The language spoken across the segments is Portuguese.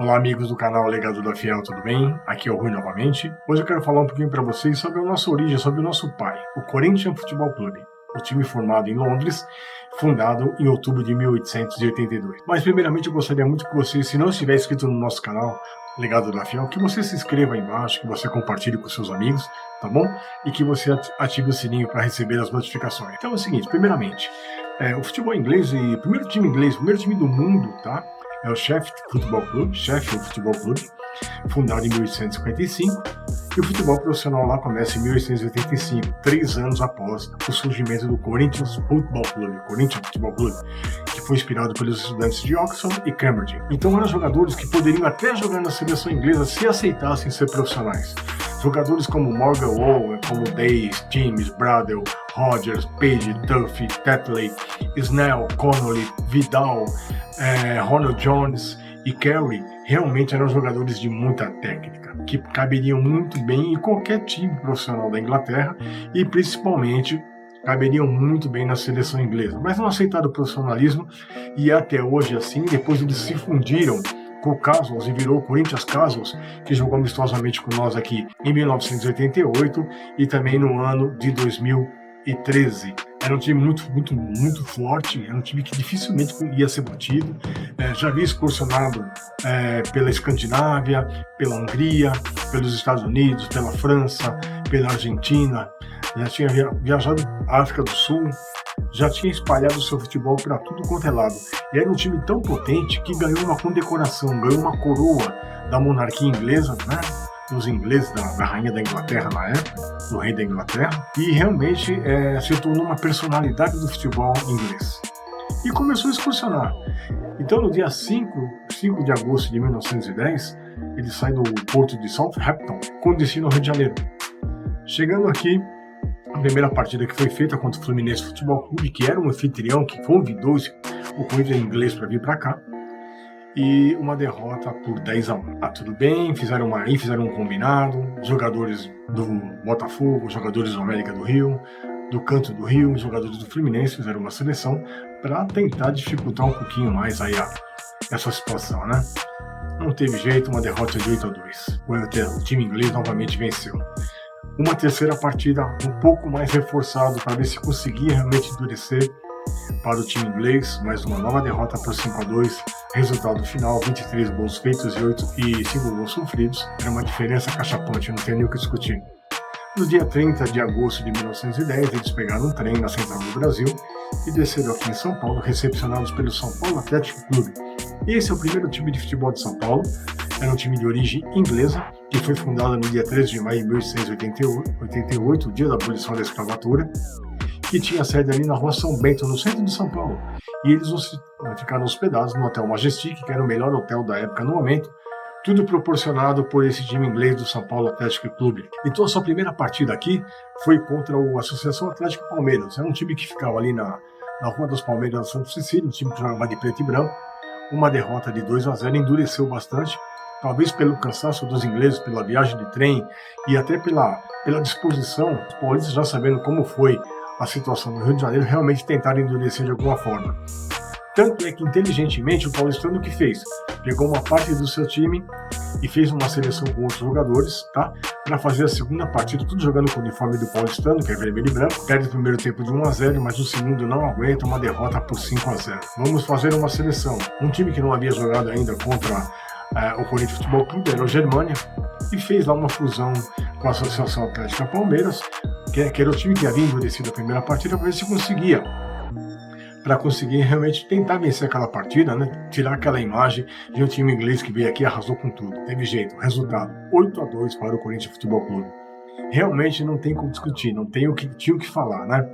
Olá amigos do canal Legado da Fiel, tudo bem? Aqui é o Rui novamente. Hoje eu quero falar um pouquinho para vocês sobre a nossa origem, sobre o nosso pai, o Corinthians Futebol Clube, o time formado em Londres, fundado em outubro de 1882. Mas primeiramente eu gostaria muito que você, se não estiver inscrito no nosso canal Legado da Fiel, que você se inscreva aí embaixo, que você compartilhe com seus amigos, tá bom? E que você ative o sininho para receber as notificações. Então é o seguinte, primeiramente, o futebol inglês, o primeiro time do mundo, tá? É o Sheffield Football Club, fundado em 1855, e o futebol profissional lá começa em 1885, 3 anos após o surgimento do Corinthians Football Club, que foi inspirado pelos estudantes de Oxford e Cambridge. Então eram jogadores que poderiam até jogar na seleção inglesa se aceitassem ser profissionais. Jogadores como Morgan Wallen, como Days, James, Bradley, Rogers, Page, Duffy, Tetley, Snell, Connolly, Vidal, Ronald Jones e Carey realmente eram jogadores de muita técnica, que caberiam muito bem em qualquer time profissional da Inglaterra e principalmente caberiam muito bem na seleção inglesa, mas não aceitaram o profissionalismo e até hoje assim, depois eles se fundiram com o Casuals e virou o Corinthians Casuals, que jogou amistosamente com nós aqui em 1988 e também no ano de 2013. Era um time muito forte, era um time que dificilmente ia ser batido. Já havia excursionado pela Escandinávia, pela Hungria, pelos Estados Unidos, pela França, pela Argentina, já tinha viajado à África do Sul, já tinha espalhado o seu futebol para tudo quanto é lado. E era um time tão potente que ganhou uma condecoração, ganhou uma coroa da monarquia inglesa, né? Dos ingleses, da rainha da Inglaterra na época, do rei da Inglaterra, e realmente se tornou uma personalidade do futebol inglês. E começou a excursionar. Então, no dia 5 de agosto de 1910, ele sai do porto de Southampton com destino ao Rio de Janeiro. Chegando aqui, a primeira partida que foi feita contra o Fluminense Futebol Clube, que era um anfitrião que convidou o Corinthians inglês para vir para cá, e uma derrota por 10-1. Tudo bem, fizeram um combinado, jogadores do Botafogo, jogadores do América do Rio, do Canto do Rio, jogadores do Fluminense fizeram uma seleção para tentar dificultar um pouquinho mais aí essa situação, né? Não teve jeito, uma derrota de 8-2. O time inglês novamente venceu. Uma terceira partida um pouco mais reforçado para ver se conseguia realmente endurecer para o time inglês, mais uma nova derrota por 5-2, resultado final, 23 gols feitos e 5 gols sofridos, era uma diferença cachapante, não tem nem o que discutir. No dia 30 de agosto de 1910, eles pegaram um trem na Central do Brasil e desceram aqui em São Paulo, recepcionados pelo São Paulo Atlético Clube. Esse é o primeiro time de futebol de São Paulo, era um time de origem inglesa, que foi fundado no dia 13 de maio de 1888, o dia da abolição da escravatura, que tinha sede ali na rua São Bento, no centro de São Paulo. E eles ficaram hospedados no Hotel Majestic, que era o melhor hotel da época no momento, tudo proporcionado por esse time inglês do São Paulo Atlético Clube. Então a sua primeira partida aqui foi contra a Associação Atlético Palmeiras. Era um time que ficava ali na Rua das Palmeiras, na Santa Cecília, um time que jogava de preto e branco. Uma derrota de 2-0, endureceu bastante, talvez pelo cansaço dos ingleses, pela viagem de trem e até pela disposição, os paulistas já sabendo como foi a situação no Rio de Janeiro, realmente tentaram endurecer de alguma forma. Tanto é que, inteligentemente, o paulistano o que fez? Pegou uma parte do seu time e fez uma seleção com outros jogadores, tá? Para fazer a segunda partida, tudo jogando com o uniforme do paulistano, que é vermelho e branco. Perde o primeiro tempo de 1-0, mas o segundo não aguenta, uma derrota por 5-0. Vamos fazer uma seleção. Um time que não havia jogado ainda contra o Corinthians Futebol Clube era o Germânia, e fez lá uma fusão com a Associação Atlética Palmeiras, que era o time que havia endurecido a primeira partida, para ver se conseguia, para conseguir realmente tentar vencer aquela partida, né? Tirar aquela imagem de um time inglês que veio aqui e arrasou com tudo. Teve jeito, resultado 8-2 para o Corinthians Futebol Clube. Realmente não tem como discutir, não tem o que falar, né?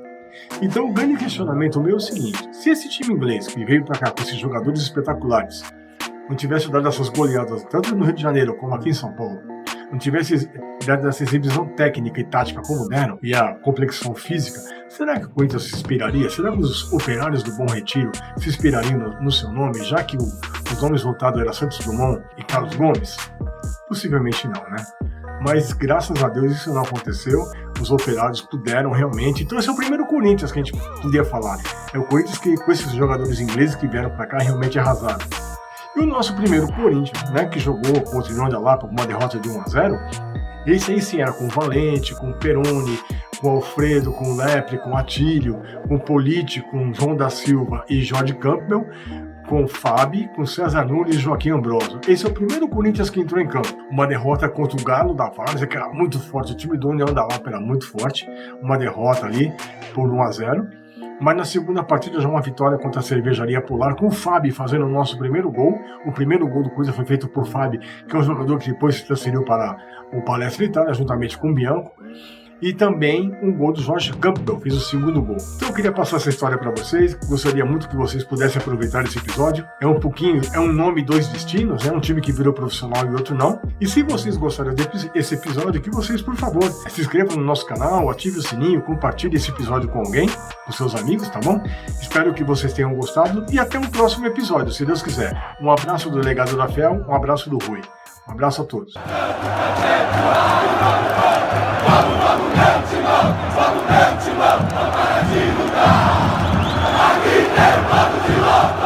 Então o grande questionamento meu é o seguinte: se esse time inglês que veio para cá com esses jogadores espetaculares não tivesse dado essas goleadas tanto no Rio de Janeiro como aqui em São Paulo, não tivesse dado essa exibição técnica e tática como deram, e a complexão física, será que o Corinthians se inspiraria? Será que os operários do Bom Retiro se inspirariam no seu nome, já que os nomes votados eram Santos Dumont e Carlos Gomes? Possivelmente não, né? Mas graças a Deus isso não aconteceu, os operários puderam realmente. Então esse é o primeiro Corinthians que a gente podia falar. É o Corinthians que, com esses jogadores ingleses que vieram para cá, realmente arrasaram. E o nosso primeiro Corinthians, né, que jogou contra o União da Lapa com uma derrota de 1-0, esse aí sim era com o Valente, com o Peroni, com o Alfredo, com o Lepre, com o Atílio, com o Politi, com o João da Silva e Jorge Campbell, com o Fábio, com César Nunes e Joaquim Ambrosio. Esse é o primeiro Corinthians que entrou em campo. Uma derrota contra o Galo da Várzea, que era muito forte, o time do União da Lapa era muito forte, uma derrota ali por 1-0. Mas na segunda partida já uma vitória contra a Cervejaria Polar, com o Fábio fazendo o nosso primeiro gol. O primeiro gol do Corinthians foi feito por Fábio, que é um jogador que depois se transferiu para o Palestra Itália, juntamente com o Bianco. E também um gol do Jorge Campbell, fez o segundo gol. Então eu queria passar essa história para vocês, gostaria muito que vocês pudessem aproveitar esse episódio. É um nome e dois destinos, é um time que virou profissional e outro não. E se vocês gostaram desse episódio, que vocês, por favor, se inscrevam no nosso canal, ative o sininho, compartilhe esse episódio com alguém, com seus amigos, tá bom? Espero que vocês tenham gostado e até um próximo episódio, se Deus quiser. Um abraço do Delegado da Fiel, um abraço do Rui. Um abraço a todos. Vamos, meu timão, não para de lutar. Aqui tem um lado de louco.